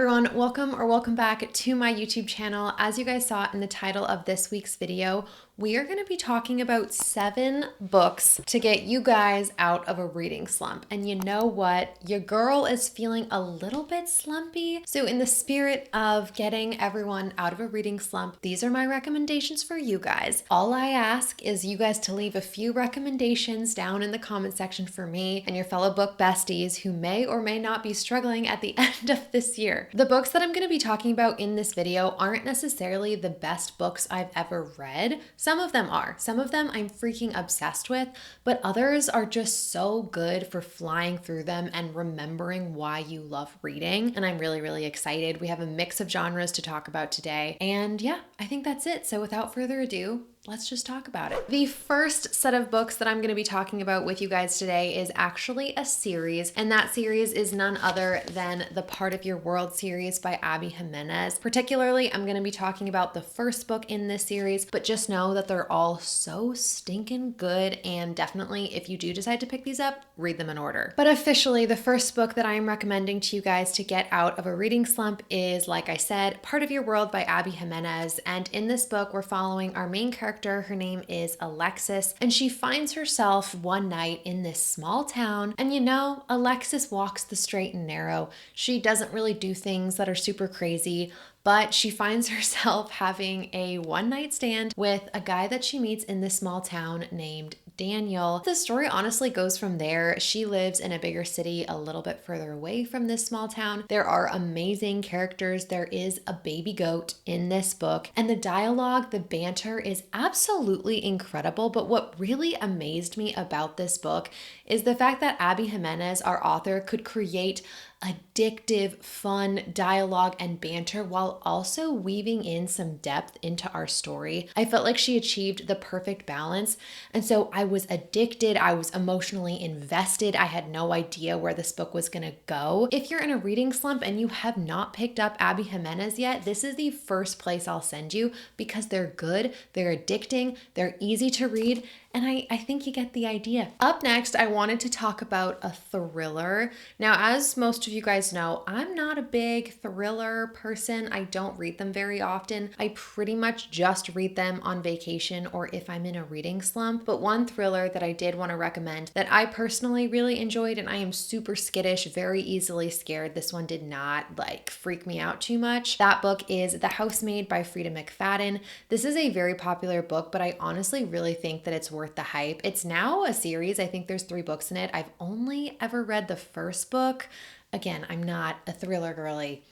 everyone, welcome back to my YouTube channel. As you guys saw in the title of this week's video, we are going to be talking about 7 books to get you guys out of a reading slump. And you know what? Your girl is feeling a little bit slumpy. So in the spirit of getting everyone out of a reading slump, these are my recommendations for you guys. All I ask is you guys to leave a few recommendations down in the comment section for me and your fellow book besties who may or may not be struggling at the end of this year. The books that I'm going to be talking about in this video aren't necessarily the best books I've ever read. Some of them are. Some of them I'm freaking obsessed with, but others are just so good for flying through them and remembering why you love reading. And I'm really, really excited. We have a mix of genres to talk about today. And yeah, I think that's it. So without further ado, let's just talk about it. The first set of books that I'm going to be talking about with you guys today is actually a series, and that series is none other than the Part of Your World series by Abby Jimenez. Particularly, I'm going to be talking about the first book in this series, but just know that they're all so stinking good, and definitely, if you do decide to pick these up, read them in order. But officially, the first book that I am recommending to you guys to get out of a reading slump is, like I said, Part of Your World by Abby Jimenez, and in this book, we're following our main character. Her name is Alexis, and she finds herself one night in this small town. And you know, Alexis walks the straight and narrow. She doesn't really do things that are super crazy, but she finds herself having a one-night stand with a guy that she meets in this small town named Daniel. The story honestly goes from there. She lives in a bigger city a little bit further away from this small town. There are amazing characters. There is a baby goat in this book, and the dialogue, the banter is absolutely incredible. But what really amazed me about this book is the fact that Abby Jimenez, our author, could create addictive, fun dialogue and banter while also weaving in some depth into our story. I felt like she achieved the perfect balance. And so I was addicted. I was emotionally invested. I had no idea where this book was going to go. If you're in a reading slump and you have not picked up Abby Jimenez yet, this is the first place I'll send you because they're good, they're addicting, they're easy to read, and I think you get the idea. Up next, I wanted to talk about a thriller. Now, as most of you guys know, I'm not a big thriller person. I don't read them very often. I pretty much just read them on vacation or if I'm in a reading slump. But one thriller that I did want to recommend that I personally really enjoyed, and I am super skittish, very easily scared. This one did not freak me out too much. That book is The Housemaid by Frida McFadden. This is a very popular book, but I honestly really think that it's worth the hype. It's now a series. I think there's 3 books in it. I've only ever read the first book. Again, I'm not a thriller girly.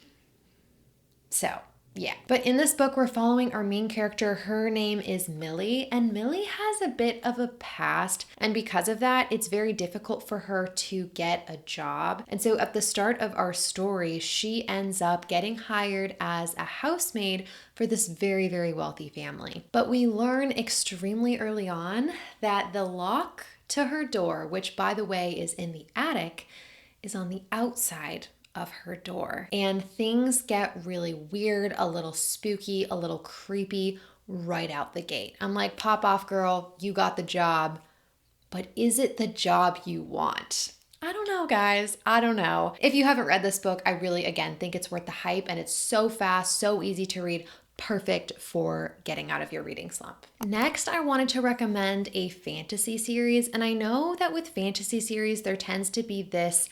So yeah. But in this book, we're following our main character. Her name is Millie, and Millie has a bit of a past. And because of that, it's very difficult for her to get a job. And so at the start of our story, she ends up getting hired as a housemaid for this very, very wealthy family. But we learn extremely early on that the lock to her door, which by the way is in the attic, is on the outside of her door. And things get really weird, a little spooky, a little creepy right out the gate. I'm like, pop off, girl, you got the job, but is it the job you want? I don't know, guys. I don't know. If you haven't read this book, I really, again, think it's worth the hype, and it's so fast, so easy to read. Perfect for getting out of your reading slump. Next, I wanted to recommend a fantasy series. And I know that with fantasy series, there tends to be this,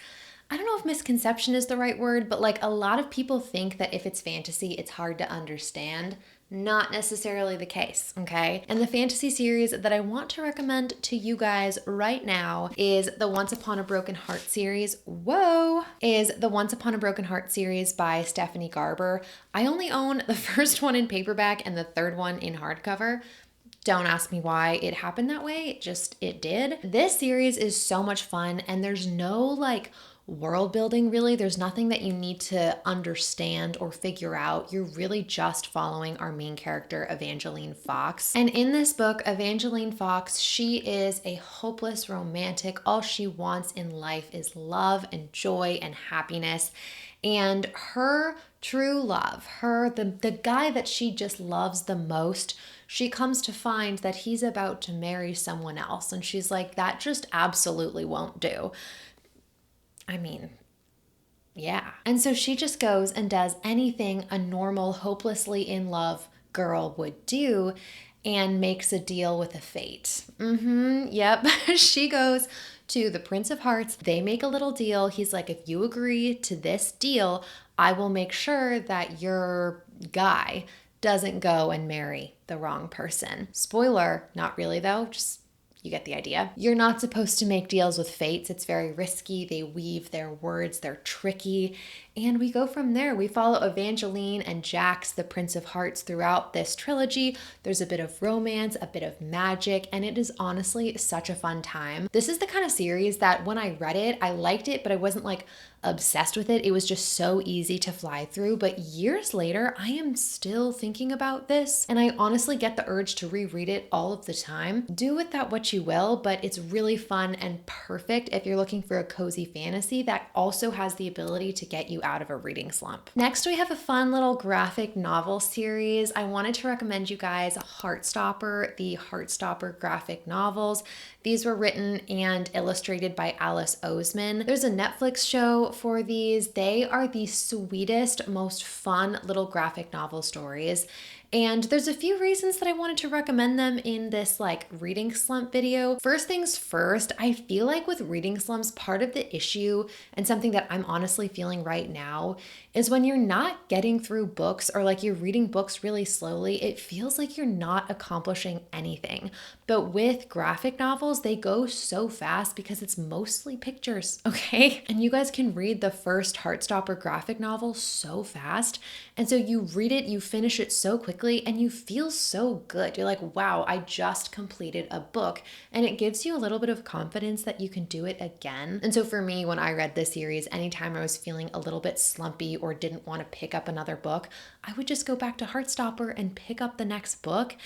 I don't know if misconception is the right word, but a lot of people think that if it's fantasy, it's hard to understand. Not necessarily the case, okay? And the fantasy series that I want to recommend to you guys right now is the Once Upon a Broken Heart series. Is the Once Upon a Broken Heart series by Stephanie Garber. I only own the first one in paperback and the third one in hardcover. Don't ask me why it happened that way. It did. This series is so much fun, and there's no world building really. There's nothing that you need to understand or figure out. You're really just following our main character, Evangeline Fox. And in this book, Evangeline Fox, she is a hopeless romantic. All she wants in life is love and joy and happiness. And her true love, the guy that she just loves the most, she comes to find that he's about to marry someone else. And she's like, that just absolutely won't do. I mean, Yeah. And so she just goes and does anything a normal, hopelessly in love girl would do and makes a deal with a fate. Yep. She goes to the Prince of Hearts. They make a little deal. He's like, if you agree to this deal, I will make sure that your guy doesn't go and marry the wrong person. Spoiler, not really though, just you get the idea. You're not supposed to make deals with fates. It's very risky. They weave their words, they're tricky. And we go from there. We follow Evangeline and Jax, the Prince of Hearts, throughout this trilogy. There's a bit of romance, a bit of magic, and it is honestly such a fun time. This is the kind of series that when I read it, I liked it, but I wasn't like obsessed with it. It was just so easy to fly through. But years later, I am still thinking about this, and I honestly get the urge to reread it all of the time. Do with that what you will, but it's really fun and perfect if you're looking for a cozy fantasy that also has the ability to get you out of a reading slump. Next, we have a fun little graphic novel series. I wanted to recommend you guys Heartstopper, the Heartstopper graphic novels. These were written and illustrated by Alice Oseman. There's a Netflix show for these. They are the sweetest, most fun little graphic novel stories. And there's a few reasons that I wanted to recommend them in this like reading slump video. First things first, I feel like with reading slumps, part of the issue and something that I'm honestly feeling right now is when you're not getting through books or like you're reading books really slowly, it feels like you're not accomplishing anything. But with graphic novels, they go so fast because it's mostly pictures, okay? And you guys can read the first Heartstopper graphic novel so fast. And so you read it, you finish it so quickly, and you feel so good. You're like, wow, I just completed a book. And it gives you a little bit of confidence that you can do it again. And so for me, when I read this series, anytime I was feeling a little bit slumpy or didn't want to pick up another book, I would just go back to Heartstopper and pick up the next book.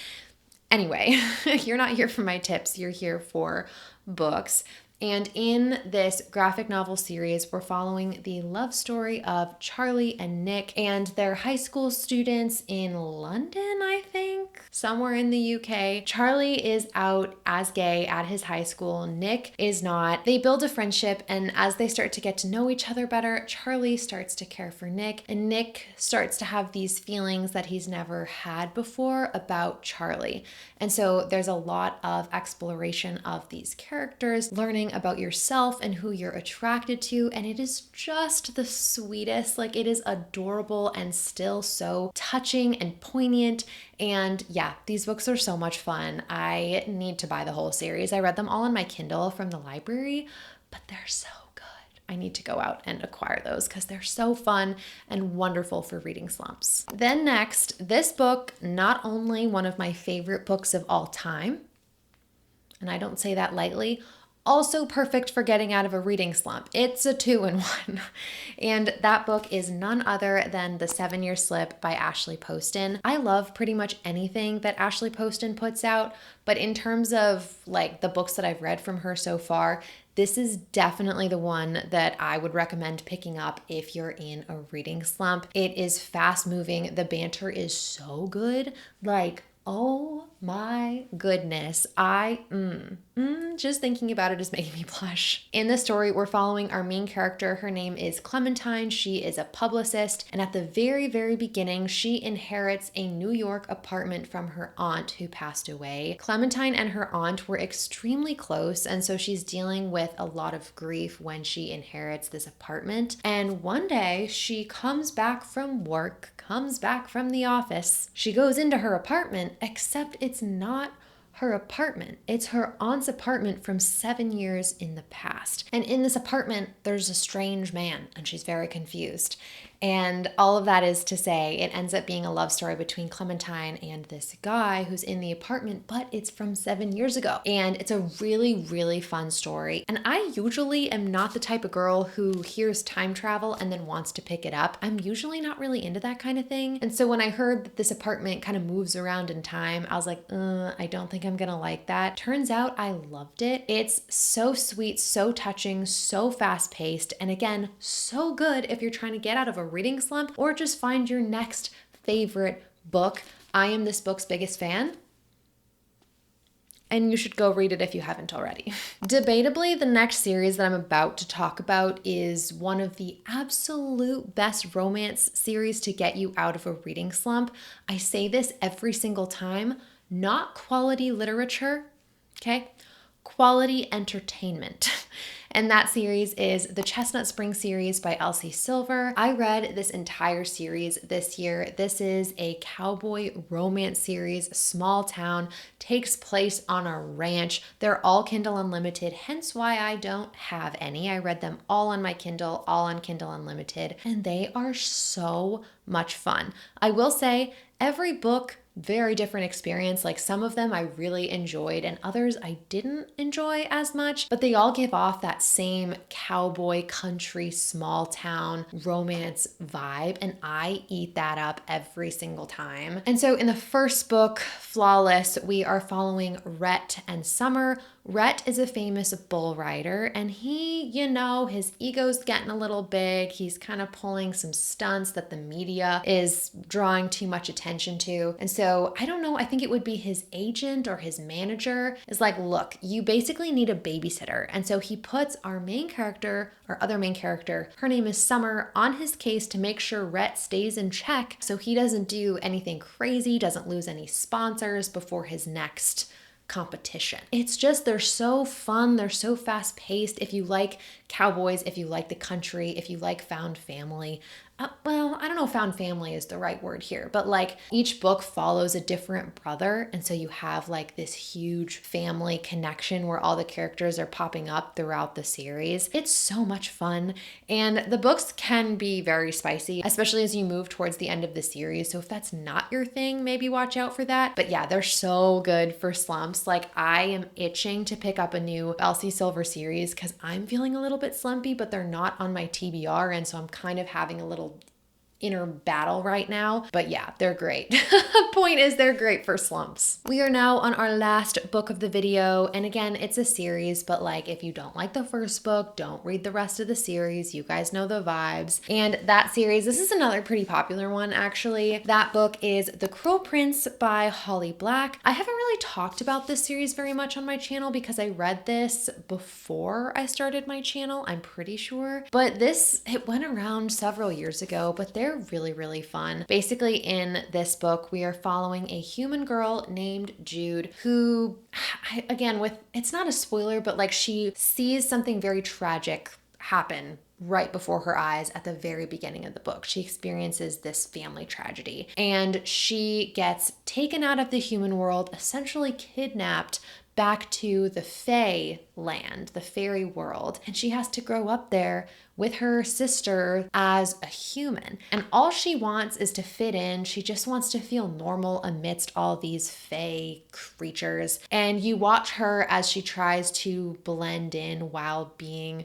Anyway, you're not here for my tips, you're here for books. And in this graphic novel series, we're following the love story of Charlie and Nick, and they're high school students in London, I think, somewhere in the UK. Charlie is out as gay at his high school. Nick is not. They build a friendship, and as they start to get to know each other better, Charlie starts to care for Nick, and Nick starts to have these feelings that he's never had before about Charlie. And so there's a lot of exploration of these characters, learning about yourself and who you're attracted to, and it is just the sweetest. Like, it is adorable and still so touching and poignant. And yeah, these books are so much fun. I need to buy the whole series. I read them all on my Kindle from the library, but they're so good. I need to go out and acquire those because they're so fun and wonderful for reading slumps. Then next, this book, not only one of my favorite books of all time, and I don't say that lightly, also perfect for getting out of a reading slump. It's a 2-in-1. And that book is none other than The 7-Year Slip by Ashley Poston. I love pretty much anything that Ashley Poston puts out, but in terms of like the books that I've read from her so far, this is definitely the one that I would recommend picking up if you're in a reading slump. It is fast moving. The banter is so good. Like, oh my goodness. Just thinking about it is making me blush. In the story, we're following our main character. Her name is Clementine. She is a publicist. And at the very, very beginning, she inherits a New York apartment from her aunt who passed away. Clementine and her aunt were extremely close. And so she's dealing with a lot of grief when she inherits this apartment. And one day she comes back from work, comes back from the office. She goes into her apartment, except it's not her apartment. It's her aunt's apartment from 7 years in the past. And in this apartment, there's a strange man, and she's very confused. And all of that is to say, it ends up being a love story between Clementine and this guy who's in the apartment, but it's from 7 years ago. And it's a really, really fun story. And I usually am not the type of girl who hears time travel and then wants to pick it up. I'm usually not really into that kind of thing. And so when I heard that this apartment kind of moves around in time, I was like, I don't think I'm gonna like that. Turns out I loved it. It's so sweet, so touching, so fast paced, and again, so good if you're trying to get out of a reading slump or just find your next favorite book. I am this book's biggest fan, and you should go read it if you haven't already. Debatably, the next series that I'm about to talk about is one of the absolute best romance series to get you out of a reading slump. I say this every single time, not quality literature, okay? Quality entertainment. And that series is the Chestnut Spring series by Elsie Silver. I read this entire series this year. This is a cowboy romance series, small town, takes place on a ranch. They're all Kindle Unlimited, hence why I don't have any. I read them all on my Kindle, all on Kindle Unlimited, and they are so much fun. I will say every book, very different experience. Like some of them I really enjoyed and others I didn't enjoy as much, but they all give off that same cowboy, country, small town romance vibe, and I eat that up every single time. And so in the first book, Flawless, we are following Rhett and Summer. Rhett is a famous bull rider, and he, his ego's getting a little big. He's kind of pulling some stunts that the media is drawing too much attention to. And so I don't know, I think it would be his agent or his manager is like, look, you basically need a babysitter. And so he puts our other main character, her name is Summer, on his case to make sure Rhett stays in check so he doesn't do anything crazy, doesn't lose any sponsors before his next competition. It's just, they're so fun. They're so fast paced. If you like cowboys, if you like the country, if you like found family, well, I don't know if found family is the right word here, but like each book follows a different brother. And so you have like this huge family connection where all the characters are popping up throughout the series. It's so much fun. And the books can be very spicy, especially as you move towards the end of the series. So if that's not your thing, maybe watch out for that. But yeah, they're so good for slumps. Like I am itching to pick up a new Elsie Silver series because I'm feeling a little bit slumpy, but they're not on my TBR. And so I'm kind of having a little inner battle right now, but yeah, they're great. Point is, they're great for slumps. We are now on our last book of the video, and again, it's a series, but like if you don't like the first book, don't read the rest of the series. You guys know the vibes. And that series, this is another pretty popular one actually. That book is The Cruel Prince by Holly Black. I haven't really talked about this series very much on my channel because I read this before I started my channel, I'm pretty sure. But it went around several years ago, but they're really, really fun. Basically, in this book, we are following a human girl named Jude who, again, it's not a spoiler, but like she sees something very tragic happen right before her eyes at the very beginning of the book. She experiences this family tragedy and she gets taken out of the human world, essentially kidnapped back to the Fae land, the fairy world. And she has to grow up there with her sister as a human. And all she wants is to fit in. She just wants to feel normal amidst all these Fae creatures. And you watch her as she tries to blend in while being,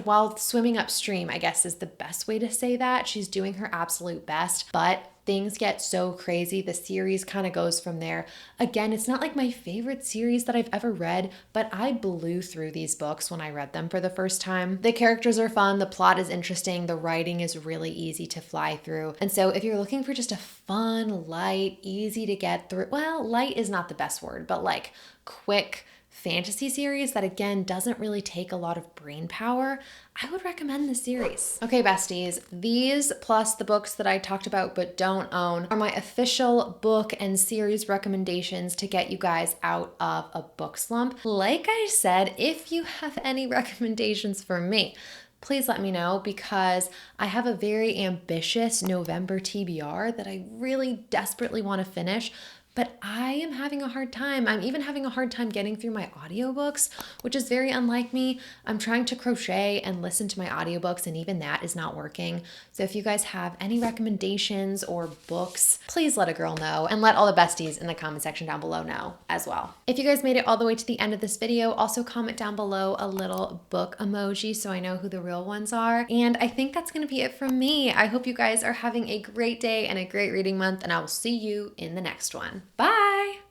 while swimming upstream, I guess is the best way to say that. She's doing her absolute best, but things get so crazy. The series kind of goes from there. Again, it's not like my favorite series that I've ever read, but I blew through these books when I read them for the first time. The characters are fun. The plot is interesting. The writing is really easy to fly through. And so if you're looking for just a fun, light, easy to get through, well, light is not the best word, but like quick fantasy series that again doesn't really take a lot of brain power, I would recommend this series. Okay, besties, these plus the books that I talked about but don't own are my official book and series recommendations to get you guys out of a book slump. Like I said, if you have any recommendations for me, please let me know because I have a very ambitious November TBR that I really desperately want to finish. But I am having a hard time. I'm even having a hard time getting through my audiobooks, which is very unlike me. I'm trying to crochet and listen to my audiobooks, and even that is not working. So if you guys have any recommendations or books, please let a girl know and let all the besties in the comment section down below know as well. If you guys made it all the way to the end of this video, also comment down below a little book emoji so I know who the real ones are. And I think that's gonna be it from me. I hope you guys are having a great day and a great reading month, and I will see you in the next one. Bye!